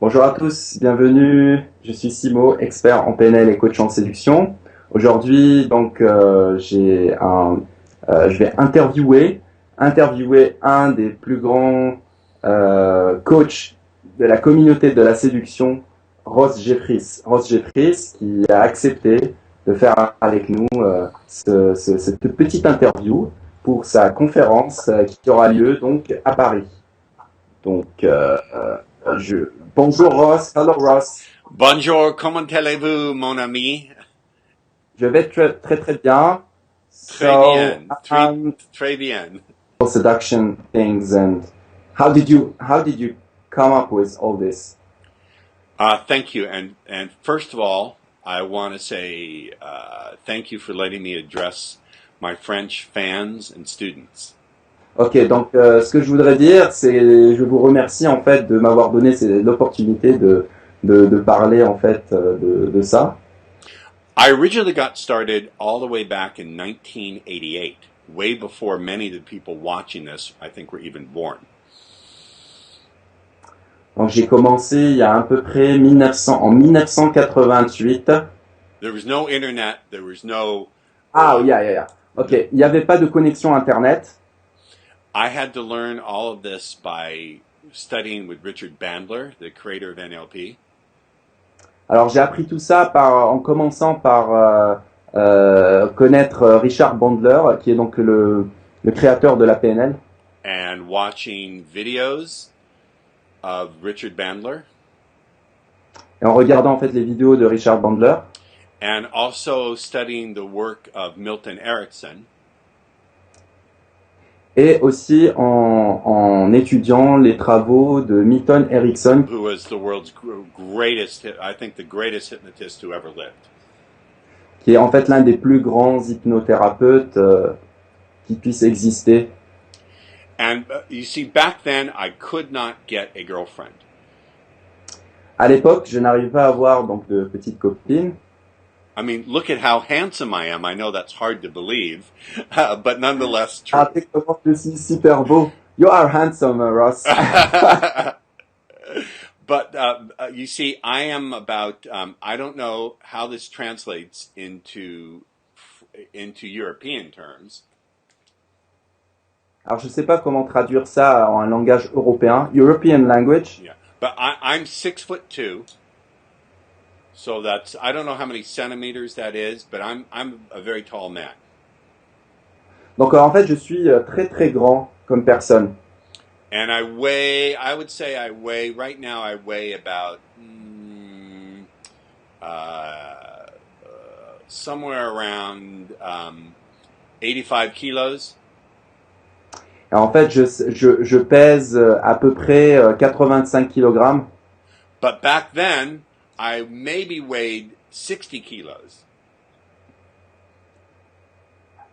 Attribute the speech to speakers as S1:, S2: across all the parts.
S1: Bonjour à tous, bienvenue. Je suis Simo, expert en PNL et coach en séduction. Aujourd'hui, je vais interviewer un des plus grands coachs de la communauté de la séduction, Ross Jeffries. Ross Jeffries qui a accepté de faire avec nous cette petite interview pour sa conférence qui aura lieu donc à Paris. Donc, bonjour Ross, hello Ross.
S2: Bonjour, comment allez-vous, mon ami?
S1: Je vais très bien.
S2: Très bien, très bien.
S1: Seduction things and how did you come up with all this?
S2: Thank you, and first of all, I want to say thank you for letting me address my French fans and students.
S1: Ok, donc ce que je voudrais dire, c'est je vous remercie en fait de m'avoir donné l'opportunité de parler en fait de ça.
S2: I originally got started all the way back in 1988, way before many of the people watching this, I think, were even born.
S1: Donc j'ai commencé il y a à peu près en 1988.
S2: There was no internet, there was no...
S1: yeah. Ok, il n'y avait pas de connexion internet.
S2: I had to learn all of this by studying with Richard Bandler, the creator of NLP.
S1: Alors j'ai appris tout ça en commençant par connaître Richard Bandler, qui est donc le créateur de la PNL.
S2: And watching videos of Richard Bandler.
S1: Et en regardant en fait les vidéos de Richard Bandler.
S2: And also studying the work of Milton Erickson.
S1: Et aussi en étudiant les travaux de Milton Erickson,
S2: who was the world's greatest, I think the greatest hypnotist who ever lived.
S1: Qui est en fait l'un des plus grands hypnothérapeutes qui puisse exister.
S2: And you see, back then I could not get a girlfriend.
S1: À l'époque, je n'arrivais pas à avoir donc de petites copines.
S2: I mean, look at how handsome I am. I know that's hard to believe, but nonetheless true.
S1: Ah, comment je suis super beau. You are handsome, Ross.
S2: But you see, I am about. I don't know how this translates into European terms.
S1: Alors, je sais pas comment traduire ça en un langage européen, European language.
S2: Yeah, but I'm 6'2". So that's, I don't know how many centimeters that is, but I'm a very tall man.
S1: Donc en fait, je suis très grand comme personne.
S2: And I would say right now I weigh about somewhere around 85 kilos.
S1: Et en fait, je pèse à peu près 85 kilogrammes.
S2: But back then, I maybe weighed 60 kilos.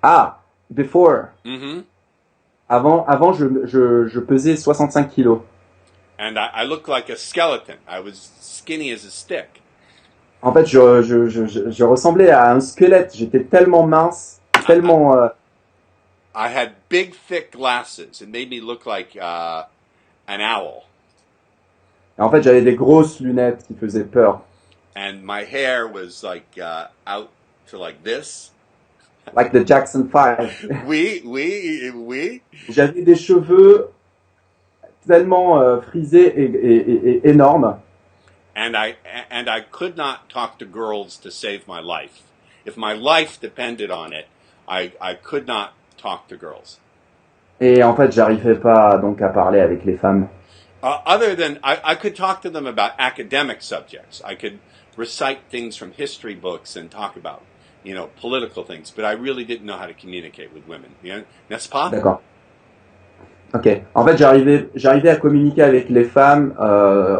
S1: Ah, before.
S2: Mm-hmm.
S1: Avant je pesais 65 kilos.
S2: And I looked like a skeleton. I was skinny as a stick.
S1: En fait, je ressemblais à un squelette. J'étais tellement mince, tellement...
S2: I had big, thick glasses. It made me look like an owl.
S1: Et en fait, j'avais des grosses lunettes qui faisaient peur.
S2: And my hair was like out to like this.
S1: Like the Jackson 5.
S2: Oui.
S1: J'avais des cheveux tellement frisés et énormes.
S2: And I could not talk to girls to save my life. If my life depended on it, I could not talk to girls.
S1: Et en fait, j'arrivais pas donc à parler avec les femmes.
S2: Other than, I could talk to them about academic subjects. I could recite things from history books and talk about, political things. But I really didn't know how to communicate with women. N'est-ce pas?
S1: D'accord. Ok. En fait, j'arrivais à communiquer avec les femmes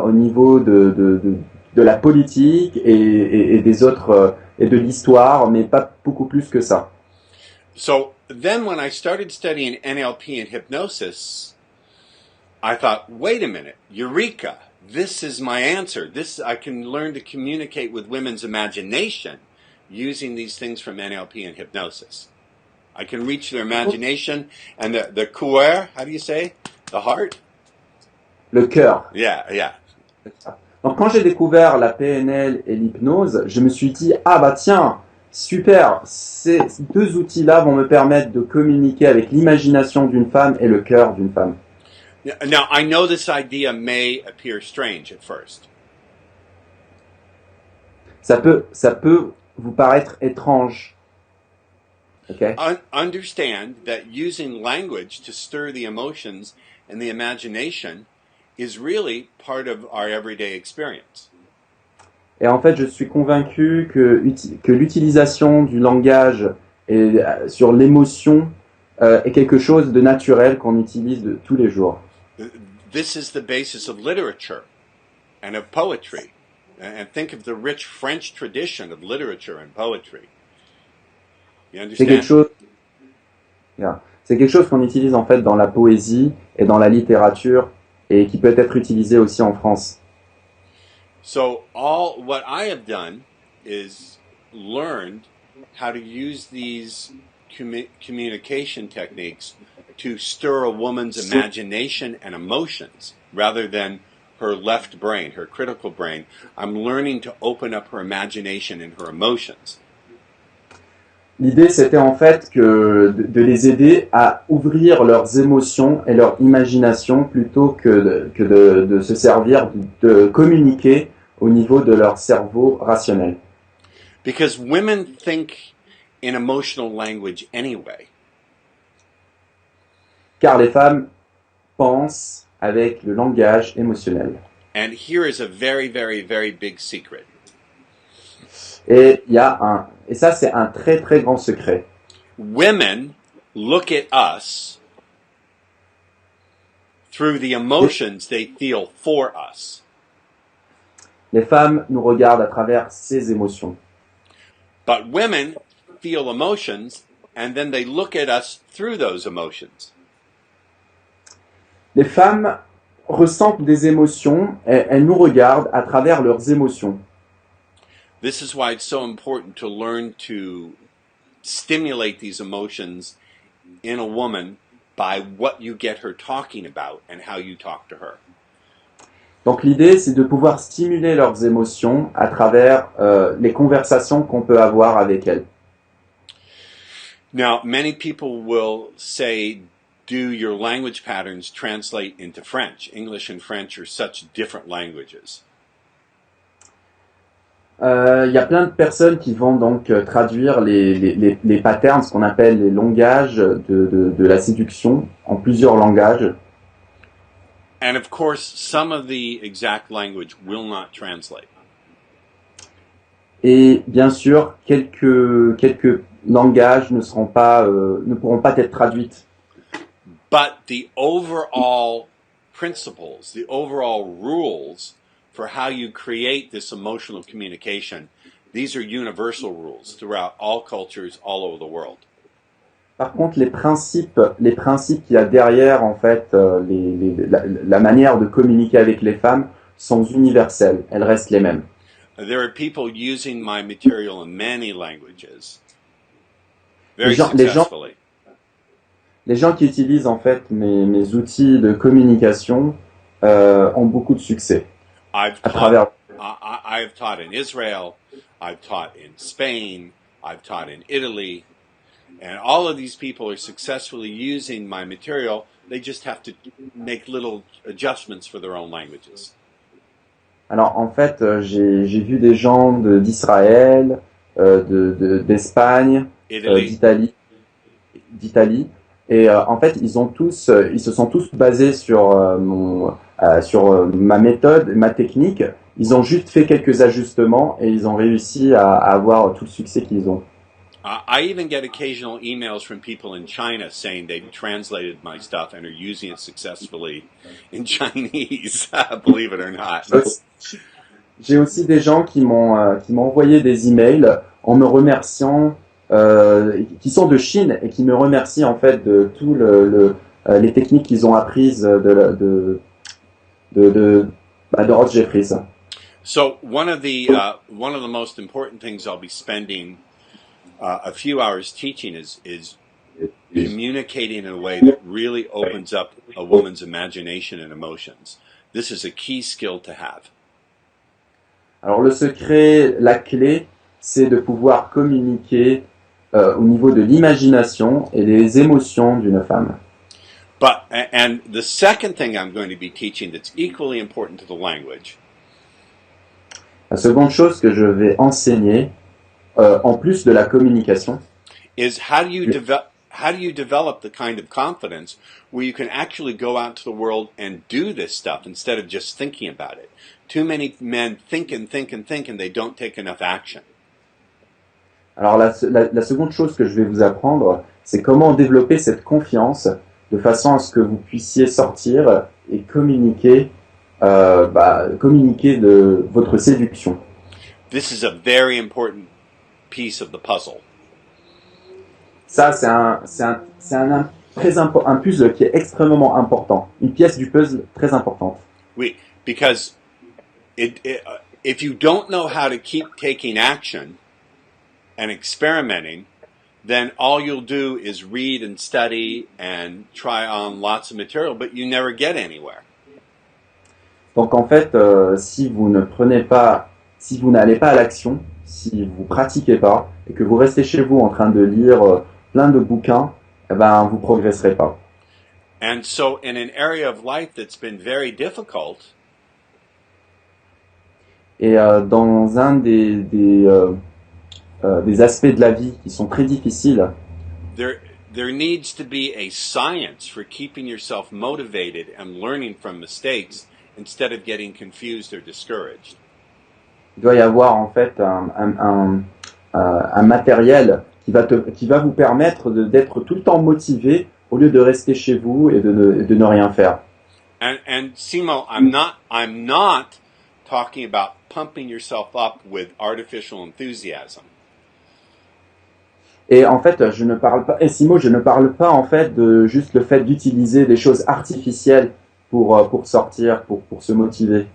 S1: au niveau de la politique et des autres et de l'histoire, mais pas beaucoup plus que ça.
S2: So then when I started studying NLP and hypnosis, I thought, wait a minute, Eureka, this is my answer. I can learn to communicate with women's imagination using these things from NLP and hypnosis. I can reach their imagination and the cœur, how do you say? The heart?
S1: Le cœur.
S2: Yeah.
S1: Donc quand j'ai découvert la PNL et l'hypnose, je me suis dit, ah bah tiens, super, ces deux outils-là vont me permettre de communiquer avec l'imagination d'une femme et le cœur d'une femme.
S2: Now, I know this idea may appear strange at first.
S1: Ça peut vous paraître étrange. Okay?
S2: Understand that using language to stir the emotions and the imagination is really part of our everyday experience.
S1: Et en fait, je suis convaincu que l'utilisation du langage et sur l'émotion est quelque chose de naturel qu'on utilise tous les jours.
S2: This is the basis of literature and of poetry. And think of the rich French tradition of literature and poetry. You understand?
S1: C'est quelque chose qu'on utilise en fait dans la poésie et dans la littérature et qui peut être utilisé aussi en France.
S2: So what I have done is learned how to use these communication techniques to stir a woman's imagination and emotions rather than her left brain, her critical brain. I'm learning to open up her imagination and her emotions.
S1: L'idée, c'était en fait de les aider à ouvrir leurs émotions et leur imagination plutôt que de se servir de communiquer au niveau de leur cerveau rationnel.
S2: Because women think in emotional language anyway.
S1: Car les femmes pensent avec le langage émotionnel.
S2: And here is a very, very, very big secret.
S1: Et ça c'est un très très grand secret.
S2: Women look at us through the emotions they feel for us.
S1: Les femmes nous regardent à travers ces émotions.
S2: But women feel emotions and then they look at us through those emotions.
S1: Les femmes ressentent des émotions et elles nous regardent à travers leurs émotions.
S2: This is why it's so important to learn to stimulate these emotions in a woman by what you get her talking about and how you talk to her.
S1: Donc l'idée, c'est de pouvoir stimuler leurs émotions à travers les conversations qu'on peut avoir avec elles.
S2: Now, many people will say, do your language patterns translate into French? English and French are such different languages.
S1: Y a plein de personnes qui vont donc traduire les patterns, ce qu'on appelle les langages de la séduction, en plusieurs langages.
S2: And of course, some of the exact language will not translate.
S1: Et bien sûr, quelques langages ne pourront pas être traduites.
S2: But the overall principles, the overall rules for how you create this emotional communication, these are universal rules throughout all cultures all over the world.
S1: Par contre, les principes qu'il y a derrière, en fait, la manière de communiquer avec les femmes sont universelles. Elles restent les mêmes.
S2: There are people using my material in many languages very successfully.
S1: Les gens qui utilisent en fait mes outils de communication ont beaucoup de succès.
S2: I've taught in Israel, I've taught in Spain, I've taught in Italy, and all of these people are successfully using my material. They just have to make little adjustments for their own languages.
S1: Alors en fait, j'ai vu des gens d'Israël, d'Espagne, d'Italie, et en fait ils se sont tous basés sur ma méthode, ma technique. Ils ont juste fait quelques ajustements et ils ont réussi à avoir tout le succès qu'ils ont.
S2: I even get occasional emails from people in China saying they've translated my stuff and are using it successfully in Chinese, believe it or not.
S1: J'ai aussi des gens qui m'ont envoyé des emails en me remerciant, qui sont de Chine et qui me remercient en fait de tout les techniques qu'ils ont apprises de Ross Jeffries.
S2: So one of the most important things I'll be spending a few hours teaching is communicating in a way that really opens up a woman's imagination and emotions. This is a key skill to have.
S1: Alors le secret, la clé, c'est de pouvoir communiquer au niveau de l'imagination et des émotions d'une femme.
S2: And the second thing I'm going to be teaching that's equally important to the language
S1: La seconde chose que je vais enseigner, en plus de la communication,
S2: is how do you develop the kind of confidence where you can actually go out to the world and do this stuff instead of just thinking about it. Too many men think and think and think and they don't take enough action.
S1: alors la seconde chose que je vais vous apprendre, c'est comment développer cette confiance de façon à ce que vous puissiez sortir et communiquer de votre séduction.
S2: This is a very important piece of the puzzle.
S1: Ça, un puzzle qui est extrêmement important, une pièce du puzzle très importante.
S2: Oui, because if you don't know how to keep taking action and experimenting, then all you'll do is read and study and try on lots of material, but you never get anywhere.
S1: Donc en fait, si vous n'allez pas à l'action, si vous pratiquez pas et que vous restez chez vous en train de lire plein de bouquins, eh ben vous progresserez pas.
S2: And so in an area of life that's been very difficult,
S1: Et dans un des aspects de la vie qui sont très difficiles,
S2: there needs to be a science for keeping yourself motivated and learning from mistakes instead of getting confused or discouraged.
S1: il doit y avoir en fait un matériel qui va vous permettre d'être tout le temps motivé au lieu de rester chez vous et de ne rien faire.
S2: And Simo, I'm not talking about pumping yourself up with artificial enthusiasm.
S1: Et en fait, je ne parle pas en fait de juste le fait d'utiliser des choses artificielles pour sortir, pour se motiver.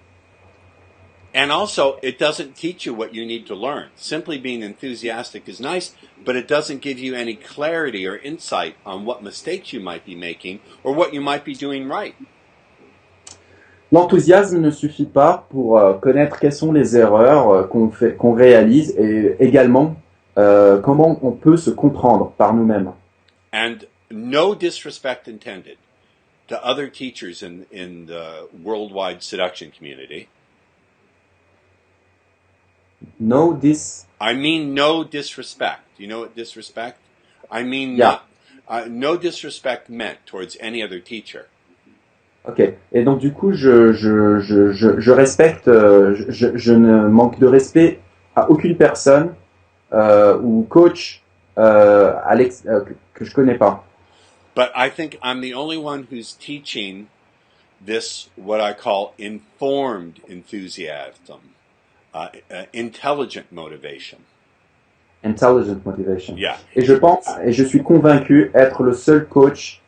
S2: And also, it doesn't teach you what you need to learn. Simply being enthusiastic is nice, but it doesn't give you any clarity or insight on what mistakes you might be making or what you might be doing right.
S1: L'enthousiasme ne suffit pas pour connaître quelles sont les erreurs qu'on réalise et également comment on peut se comprendre par nous-mêmes.
S2: And no disrespect intended to other teachers in the worldwide seduction community. I mean no disrespect. You know what disrespect? I mean no disrespect meant towards any other teacher.
S1: Ok. Et donc du coup, je respecte, je ne manque de respect à aucune personne ou coach que je connais pas.
S2: But I think I'm the only one who's teaching this, what I call informed enthusiasm. Intelligent motivation.
S1: Intelligent motivation.
S2: Yeah.
S1: Et je suis convaincu être le seul coach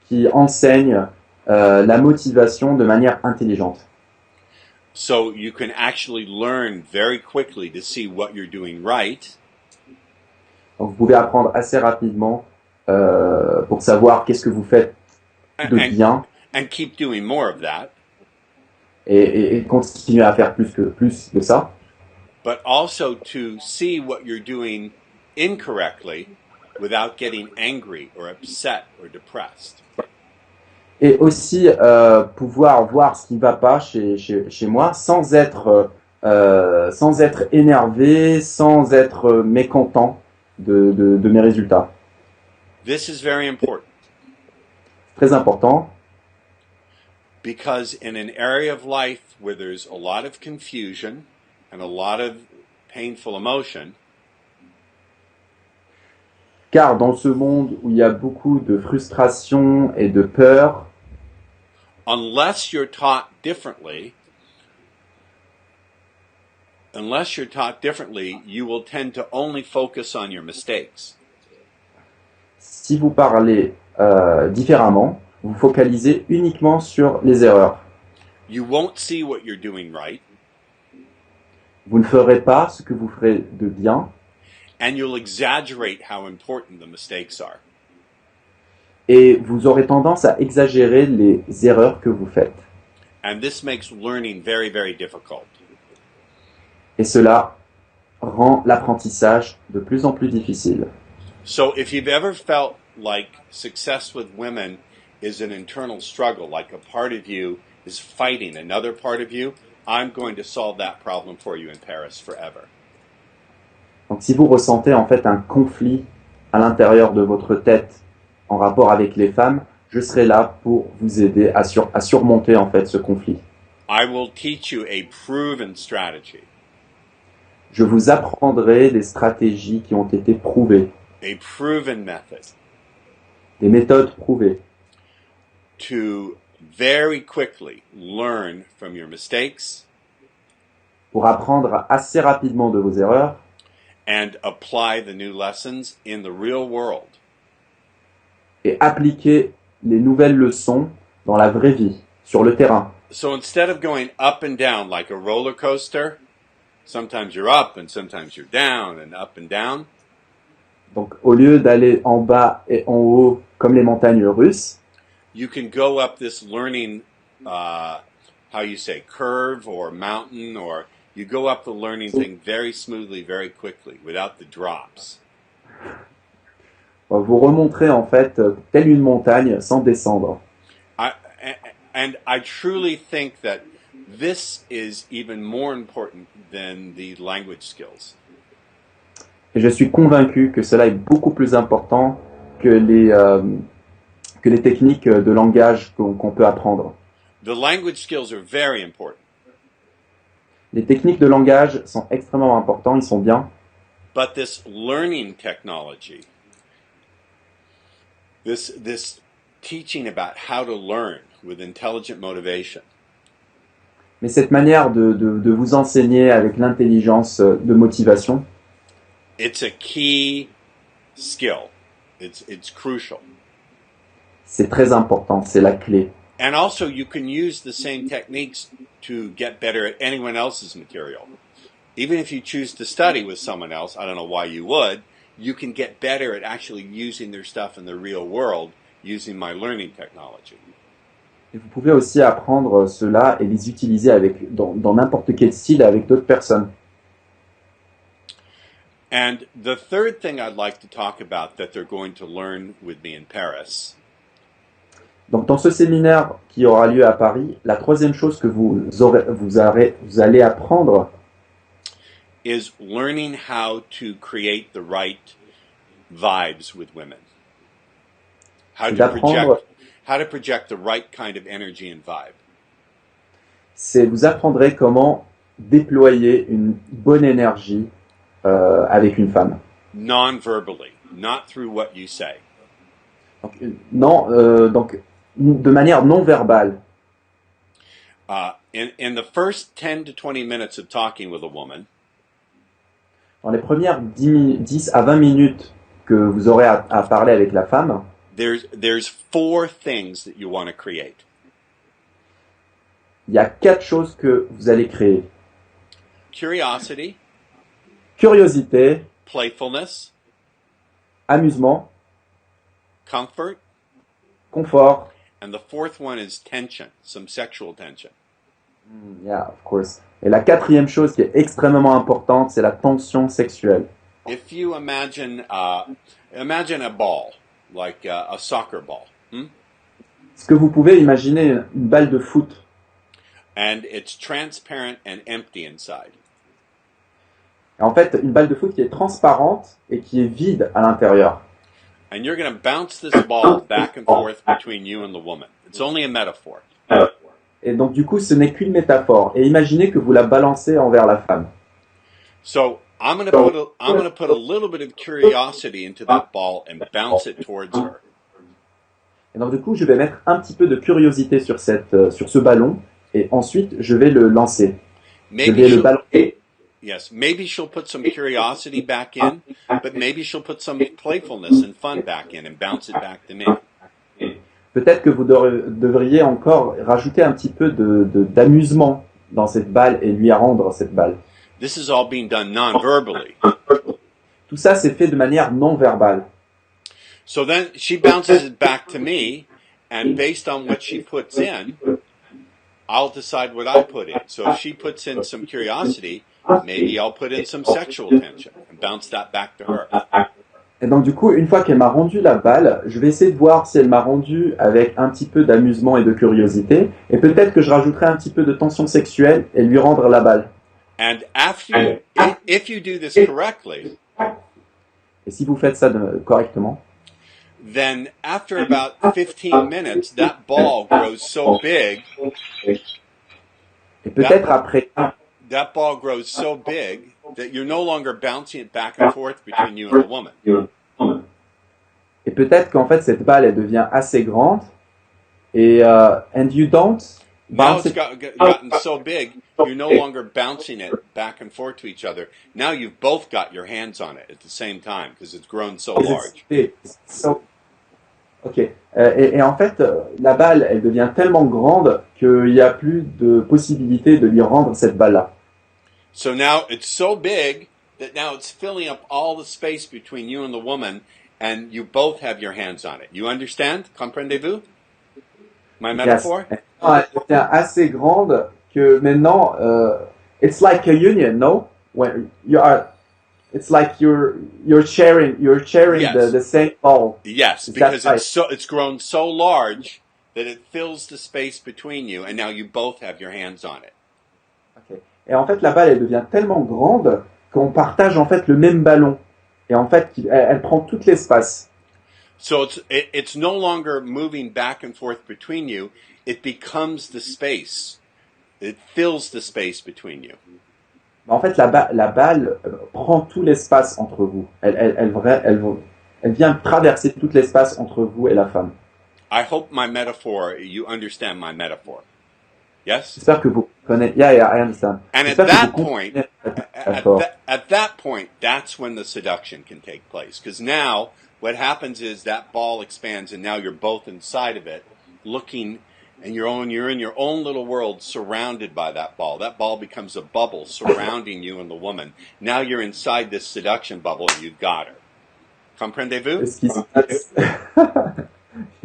S1: qui enseigne la motivation de manière intelligente.
S2: So you can actually learn very quickly to see what you're doing right.
S1: Donc vous pouvez apprendre assez rapidement pour savoir qu'est-ce que vous faites de bien.
S2: And keep doing more of that.
S1: Et continuer à faire plus de ça.
S2: But also to see what you're doing incorrectly without getting angry or upset or depressed.
S1: Et aussi pouvoir voir ce qui ne va pas chez moi sans être énervé, sans être mécontent de mes résultats.
S2: This is very important.
S1: Très important.
S2: Because in an area of life where there's a lot of confusion and a lot of painful emotion,
S1: car dans ce monde où il y a beaucoup de frustration et de peur,
S2: unless you're taught differently, you will tend to only focus on your mistakes.
S1: Si vous parlez différemment, vous focalisez uniquement sur les erreurs.
S2: You won't see what you're doing right.
S1: Vous ne ferez pas ce que vous ferez de bien.
S2: And you'll exaggerate how important the mistakes are.
S1: Et vous aurez tendance à exagérer les erreurs que vous faites.
S2: And this makes learning very, very difficult.
S1: Et cela rend l'apprentissage de plus en plus difficile.
S2: So if you've ever felt like success with women is an internal struggle, like a part of you is fighting another part of you, I'm going to solve that problem for you in Paris forever.
S1: Donc si vous ressentez en fait un conflit à l'intérieur de votre tête en rapport avec les femmes, je serai là pour vous aider à surmonter en fait ce conflit.
S2: I will teach you a proven strategy,
S1: Je vous apprendrai des stratégies qui ont été prouvées,
S2: a proven method
S1: des méthodes prouvées,
S2: to very quickly learn from your mistakes
S1: pour apprendre assez rapidement de vos erreurs
S2: and apply the new lessons in the real world.
S1: et appliquer les nouvelles leçons dans la vraie vie, sur le terrain.
S2: So instead of going up and down like a roller coaster, sometimes you're up and sometimes you're down and up and down.
S1: Donc au lieu d'aller en bas et en haut comme les montagnes russes,
S2: You can go up this learning, how you say, curve or mountain, or you go up the learning thing very smoothly, very quickly, without the drops.
S1: vous remonterez en fait telle une montagne sans descendre.
S2: And I truly think that this is even more important than the language skills.
S1: Et je suis convaincu que cela est beaucoup plus important que les techniques de langage qu'on peut apprendre.
S2: The language skills are very important,
S1: Les techniques de langage sont extrêmement importantes, ils sont bien,
S2: but this learning technology, this teaching about how to learn with intelligent motivation,
S1: mais cette manière de vous enseigner avec l'intelligence de motivation,
S2: it's a key skill. It's crucial.
S1: c'est très important, c'est la clé.
S2: And also you can use the same techniques to get better at anyone else's material. Even if you choose to study with someone else, I don't know why you would, you can get better at actually using their stuff in the real world using my learning technology.
S1: Et vous pouvez aussi apprendre cela et les utiliser dans n'importe quel style avec d'autres personnes.
S2: And the third thing I'd like to talk about that they're going to learn with me in Paris
S1: Donc dans ce séminaire qui aura lieu à Paris, la troisième chose que vous allez apprendre,
S2: is learning how to create the right vibes with women. How to project the right kind of energy and vibe.
S1: c'est vous apprendrez comment déployer une bonne énergie avec une femme.
S2: Non-verbally, not through what you say.
S1: Donc de manière non verbale.
S2: In the first 10 to 20 minutes of talking with a woman,
S1: Dans les premières 10 à 20 minutes que vous aurez à parler avec la femme,
S2: there's 4 things that you want to create.
S1: il y a 4 choses que vous allez créer.
S2: Curiosity,
S1: Curiosité,
S2: playfulness,
S1: amusement,
S2: comfort,
S1: confort.
S2: and the fourth one is tension, some sexual tension.
S1: Yeah, of course. Et la quatrième chose qui est extrêmement importante, c'est la tension sexuelle.
S2: If you imagine a ball, like a soccer ball,
S1: Est-ce que vous pouvez imaginer une balle de foot
S2: and it's transparent and empty inside.
S1: En fait, une balle de foot qui est transparente et qui est vide à l'intérieur.
S2: And you're going to bounce this ball back and forth between you and the woman. It's only a metaphor.
S1: Et donc du coup, ce n'est qu'une métaphore. Et imaginez que vous la balancez envers la femme.
S2: So I'm going to put a little bit of curiosity into that ball and bounce it towards her.
S1: Et donc du coup, je vais mettre un petit peu de curiosité sur ce ballon et ensuite je vais le lancer. Je vais le balancer.
S2: Yes, maybe she'll put some curiosity back in, but maybe she'll put some playfulness and fun back in and bounce it back to me.
S1: Peut-être que vous devriez encore rajouter un petit peu d'amusement dans cette balle et lui rendre cette balle.
S2: This is all being done non-verbally.
S1: Tout ça, c'est fait de manière non verbale.
S2: So then she bounces it back to me, and based on what she puts in, I'll decide what I put in. So if she puts in some curiosity, maybe I'll put in some sexual tension and bounce that back to her.
S1: Et donc du coup, une fois qu'elle m'a rendu la balle, je vais essayer de voir si elle m'a rendu avec un petit peu d'amusement et de curiosité, et peut-être que je rajouterai un petit peu de tension sexuelle et lui rendre la balle.
S2: And if you do this correctly,
S1: Et si vous faites ça correctement,
S2: then after about 15 minutes, that ball grows so big.
S1: et peut-être après,
S2: That ball grows so big that you're no longer bouncing it back and forth between you and the woman.
S1: et peut-être qu'en fait cette balle elle devient assez grande, et and you don't
S2: Now
S1: bounce
S2: it's
S1: it.
S2: gotten so big, you're no longer bouncing it back and forth to each other. Now you've both got your hands on it at the same time because it's grown so large.
S1: Ok. Et en fait, la balle, elle devient tellement grande qu'il n'y a plus de possibilité de lui rendre cette balle-là.
S2: So now it's so big that now it's filling up all the space between you and the woman, and you both have your hands on it. You understand? Comprenez-vous? My metaphor?
S1: Elle devient assez grande que maintenant, it's like a union, no? When you are, it's like you're sharing
S2: Yes.
S1: the same ball.
S2: Yes,
S1: Is
S2: because
S1: that right?
S2: it's grown so large that it fills the space between you, and now you both have your hands on it.
S1: Okay. Et en fait, la balle, elle devient tellement grande qu'on partage en fait le même ballon. Et en fait, elle prend tout l'espace.
S2: So it's no longer moving back and forth between you. It becomes the space. It fills the space between you.
S1: En fait, la balle prend tout l'espace entre vous. Elle vient traverser tout l'espace entre vous et la femme.
S2: I hope my metaphor, you understand my metaphor. Yes?
S1: J'espère que vous connaissez. Yeah, I understand.
S2: And at
S1: J'espère que
S2: that
S1: vous
S2: point,
S1: comprenez.
S2: at that point, that's when the seduction can take place. Because now, what happens is that ball expands, and now you're both inside of it, looking, and you're in your own little world, surrounded by that ball. That ball becomes a bubble surrounding you and the woman. Now you're inside this seduction bubble, and you've got her. Comprenez-vous?
S1: Et ce qui se passe,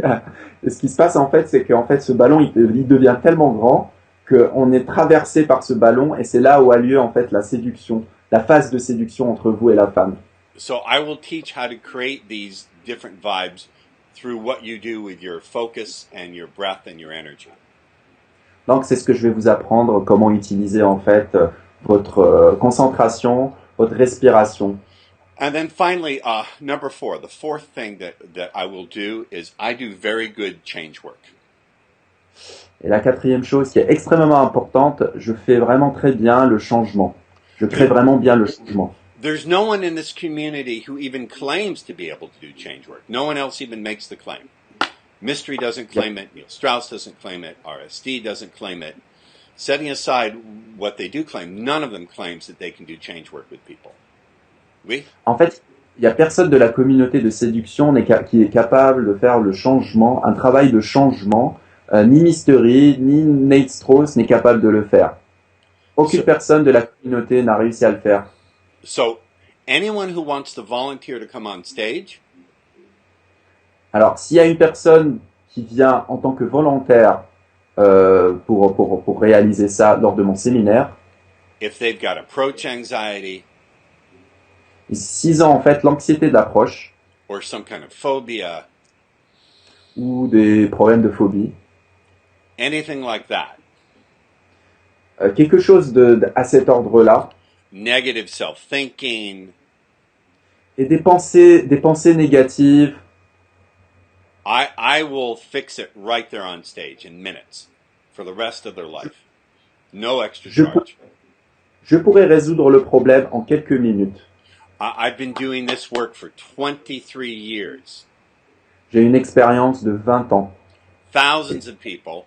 S1: Yeah. Et ce qui se passe en fait, c'est qu'en fait, ce ballon, il devient tellement grand qu'on est traversé par ce ballon, et c'est là où a lieu en fait la séduction, la phase de séduction entre vous et la femme.
S2: So I will teach how to create these different vibes through what you do with your focus and your breath and your energy.
S1: Donc c'est ce que je vais vous apprendre, comment utiliser en fait votre concentration, votre respiration.
S2: And then finally, number 4, the fourth thing that I will do is I do very good change work.
S1: Et la quatrième chose qui est extrêmement importante, je fais vraiment très bien le changement. Je crée vraiment bien le changement.
S2: There's no one in this community who even claims to be able to do change work. No one else even makes the claim. Mystery doesn't claim it. Neil Strauss doesn't claim it. RSD doesn't claim it. Setting aside what they do claim, none of them claims that they can do change work with people. Oui?
S1: En fait, il n'y a personne de la communauté de séduction qui est capable de faire le changement, un travail de changement. Ni Mystery, ni Nate Strauss n'est capable de le faire. Aucune personne de la communauté n'a réussi à le faire.
S2: So, anyone who wants to volunteer to come on stage,
S1: alors, s'il y a une personne qui vient en tant que volontaire pour réaliser ça lors de mon séminaire,
S2: if they've got approach anxiety,
S1: s'ils ont en fait l'anxiété de l'approche,
S2: or some kind of phobia,
S1: ou des problèmes de phobie,
S2: anything like that,
S1: quelque chose à cet ordre-là,
S2: negative self-thinking,
S1: et des pensées négatives,
S2: I will fix it right there on stage in minutes for the rest of their life. No extra charge.
S1: Je pourrais résoudre le problème en quelques minutes.
S2: I've been doing this work for 23 years.
S1: J'ai une expérience de 20 ans.
S2: Thousands of people.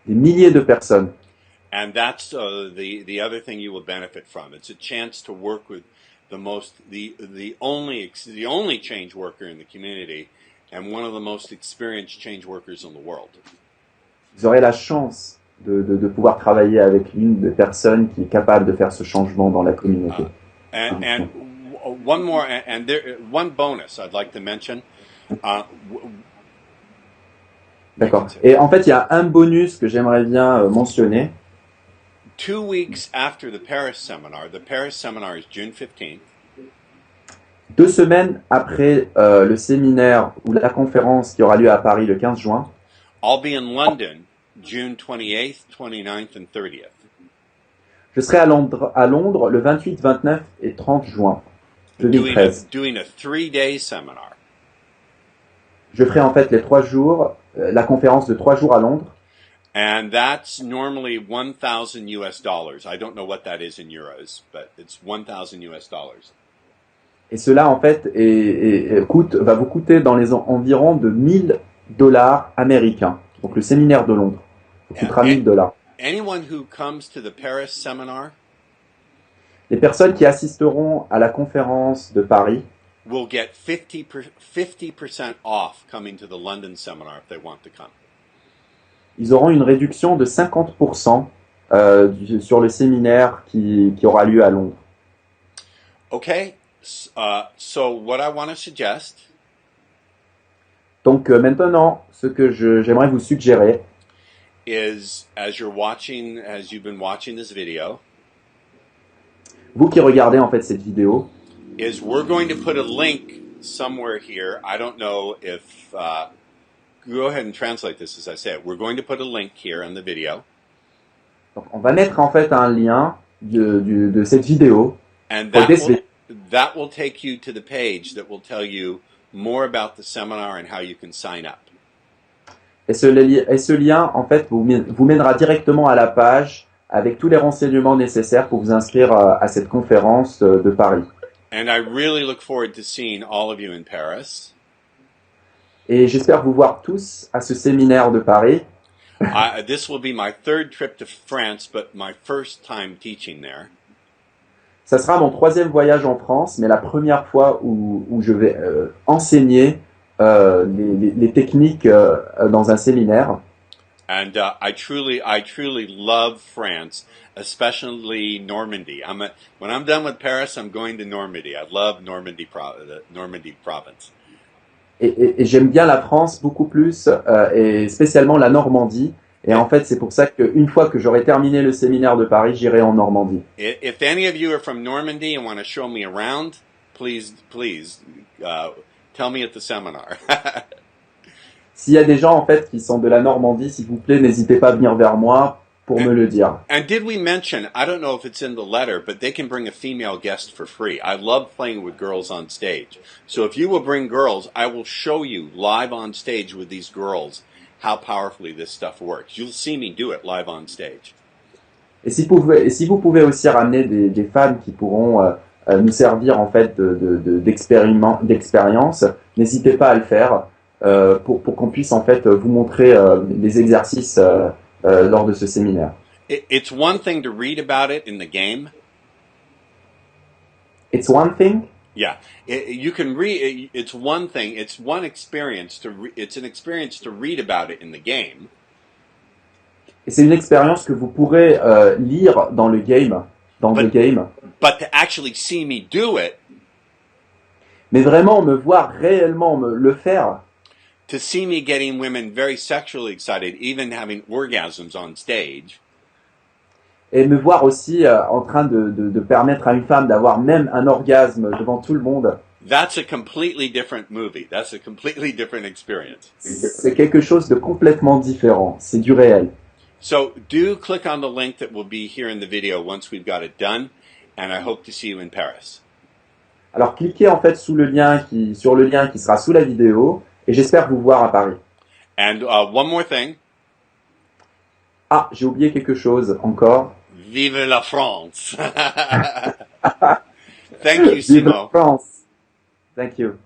S1: Des milliers de personnes.
S2: And that's the other thing you will benefit from. It's a chance to work with the only change worker in the community and one of the most experienced change workers in the world.
S1: Vous aurez la chance de pouvoir travailler avec l'une des personnes qui est capable de faire ce changement dans la communauté.
S2: And one more, and one bonus I'd like to mention.
S1: D'accord. Et en fait, il y a un bonus que j'aimerais bien mentionner.
S2: 2 weeks after the Paris seminar is June 15th.
S1: 2 semaines après le séminaire ou la conférence qui aura lieu à Paris le 15 juin,
S2: I'll be in London June 28th, 29th, and 30th.
S1: je serai à Londres le 28, 29 et 30 juin 2013.
S2: Doing a 3-day seminar.
S1: Je ferai en fait les 3 jours, la conférence de 3 jours à Londres.
S2: And that's normally $1,000 US. I don't know what that is in euros, but it's $1,000 US.
S1: Et cela en fait va vous coûter dans les environs de $1,000 américains. Donc le séminaire de Londres vous coûtera $1,000.
S2: Anyone who comes to the Paris seminar
S1: Les personnes qui assisteront à la conférence de Paris
S2: will get 50% off coming to the London seminar if they want to come.
S1: ils auront une réduction de 50% sur le séminaire qui aura lieu à Londres.
S2: Okay, so what I want to suggest
S1: Donc maintenant, ce que j'aimerais vous suggérer,
S2: is, as you've been watching this video,
S1: vous qui regardez en fait cette vidéo,
S2: is we're going to put a link somewhere here. I don't know if, go ahead and translate this as I say it. We're going to put a link here in the video.
S1: donc on va mettre en fait un lien de cette vidéo.
S2: And that will take you to the page that will tell you more about the seminar and how you can sign up.
S1: Et ce lien, en fait, vous mènera directement à la page avec tous les renseignements nécessaires pour vous inscrire à cette conférence de Paris.
S2: And I really look forward to seeing all of you in Paris.
S1: Et j'espère vous voir tous à ce séminaire de Paris.
S2: This will be my 3rd trip to France, but my first time teaching there.
S1: Ça sera mon 3e voyage en France, mais la première fois où je vais enseigner les techniques dans un séminaire.
S2: And I truly love France, especially Normandy. When I'm done with Paris, I'm going to Normandy. I love Normandy province.
S1: Et j'aime bien la France beaucoup plus, et spécialement la Normandie. Et en fait, c'est pour ça qu'une fois que j'aurai terminé le séminaire de Paris, j'irai en Normandie.
S2: If any of you are from Normandy and want to show me around, please, tell me at the seminar.
S1: S'il y a des gens en fait qui sont de la Normandie, s'il vous plaît, n'hésitez pas à venir vers moi pour me le dire.
S2: And did we mention, I don't know if it's in the letter, but they can bring a female guest for free. I love playing with girls on stage. So if you will bring girls, I will show you live on stage with these girls how powerfully this stuff works. You'll see me do it live on stage.
S1: Et si vous pouvez aussi ramener des femmes qui pourront nous servir en fait d'expérience, n'hésitez pas à le faire pour qu'on puisse en fait vous montrer les exercices lors de ce séminaire.
S2: It's one thing to read about it in the game.
S1: It's one thing.
S2: Yeah, you can read. It's one thing. It's one experience it's an experience to read about it in the game.
S1: Et c'est une expérience que vous pourrez lire dans le game, le game.
S2: But to actually see me do it.
S1: Mais vraiment me voir réellement le faire.
S2: To see me getting women very sexually excited, even having orgasms on stage.
S1: Et me voir aussi en train de permettre à une femme d'avoir même un orgasme devant tout le monde.
S2: That's a completely different movie. That's a completely different experience.
S1: C'est quelque chose de complètement différent. C'est du réel.
S2: So do click on the link that will be here in the video once we've got it done, and I hope to see you in Paris.
S1: Alors cliquez en fait sur le lien qui sera sous la vidéo et j'espère vous voir à Paris.
S2: And one more thing.
S1: Ah, j'ai oublié quelque chose encore.
S2: Vive la France! Thank you, Simon.
S1: Vive la France. Thank you.